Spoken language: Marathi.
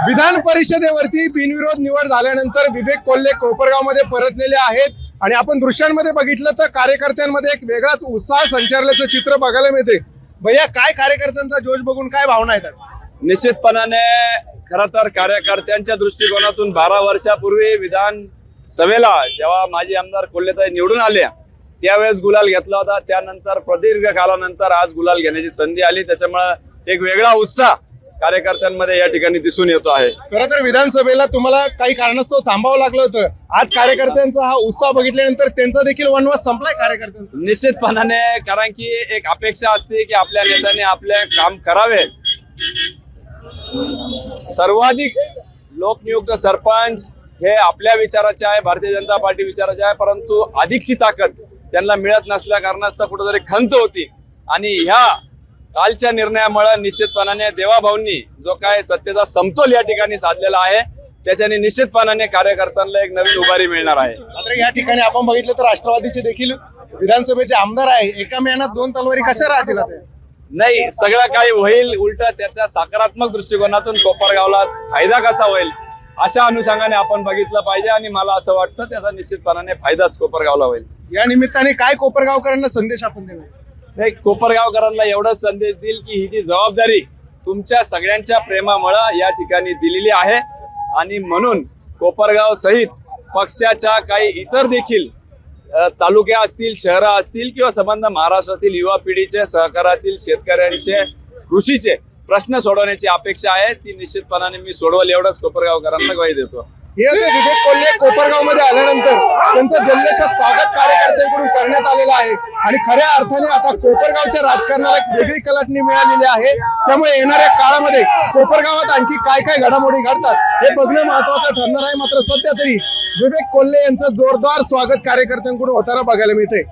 विधान परिषदेवरती बिनविरोध निवड झाल्यानंतर विवेक कोल्हे कोपरगावमध्ये परतलेले आहेत आणि आपण दृश्यांमध्ये बघितलं तर कार्यकर्त्यांमध्ये एक वेगळाच उत्साह संचारल्याचं चित्र बघायला मिळते। भैया, काय कार्यकर्त्यांचा जोश बघून काय भावना आहेत? निश्चितपणाने खरं तर कार्यकर्त्यांच्या दृष्टिकोनातून 12 वर्षापूर्वी विधानसभेला जेव्हा माजी आमदार कोल्हेताई निवडून आल्या त्यावेळेस गुलाल घेतला होता। त्यानंतर प्रदीर्घ कालानंतर आज गुलाल घेण्याची संधी आली, त्याच्यामुळे एक वेगळा उत्साह कार्यकर्त्यांमध्ये या ठिकाणी दिसून येतो आहे। खरं तर विधानसभेला तुम्हाला काही कारणास्तव थांबावं लागलं होतं, आज कार्यकर्त्यांचा हा उत्साह बघितल्यानंतर त्यांचा देखील वनवास संपलाय कार्यकर्त्यांचा? निश्चितपणाने, कारण की एक अपेक्षा असते की आपल्या नेत्याने आपले काम करावे। सर्वाधिक लोकनियुक्त सरपंच हे आपल्या विचाराचे आहे, भारतीय जनता पार्टी विचाराचे आहे, परंतु अधिकची ताकद त्यांना मिळत नसल्या कारणास्तव कुठेतरी खंत होती आणि ह्या कालच्या निर्णयामुळे निश्चितपणाने देवाभाऊंनी जो काय सत्तेचा समतोल या ठिकाणी साधलेला आहे त्याच्याने निश्चितपणाने कार्यकर्त्यांना एक नवीन उभारी मिळणार आहे। मात्र या ठिकाणी आपण बघितलं तर राष्ट्रवादीचे देखील विधानसभेचे आमदार आहे, एका मेहनत दोन तलवारी कशा राहतील? नाही, सगळं काही होईल, उलट त्याच्या सकारात्मक दृष्टिकोनातून कोपरगावला फायदा कसा होईल अशा अनुषंगाने आपण बघितलं पाहिजे आणि मला असं वाटतं त्याचा निश्चितपणाने फायदाच कोपरगावला होईल। या निमित्ताने काय कोपरगावकरांना संदेश आपण देणार? नाही, कोपरगावकरांना एवढाच संदेश देईल की ही जी जबाबदारी तुमच्या सगळ्यांच्या प्रेमामुळे या ठिकाणी दिलेली आहे आणि म्हणून कोपरगाव सहित पक्षाच्या काही इतर देखील तालुके असतील, शहरं असतील किंवा संबंध महाराष्ट्रातील युवा पिढीचे, सहकारातील शेतकऱ्यांचे, कृषीचे प्रश्न सोडवण्याची अपेक्षा आहे, ती निश्चितपणाने मी सोडवल एवढंच कोपरगावकरांना ग्वाही देतो। विवेक कोल्हे कोपरगाव मध्ये आल्यानंतर त्यांचं जल्लोषात स्वागत कार्यकर्त्यांकडून करण्यात आलेलं आहे आणि खऱ्या अर्थाने आता कोपरगावच्या राजकारणाला एक वेगळी कलाटणी मिळालेली आहे। त्यामुळे येणाऱ्या काळामध्ये कोपरगावात आणखी काय काय घडामोडी घडतात हे बघणं महत्वाचं ठरणार आहे। मात्र सध्या तरी विवेक कोल्हे यांचं जोरदार स्वागत कार्यकर्त्यांकडून होताना बघायला मिळते।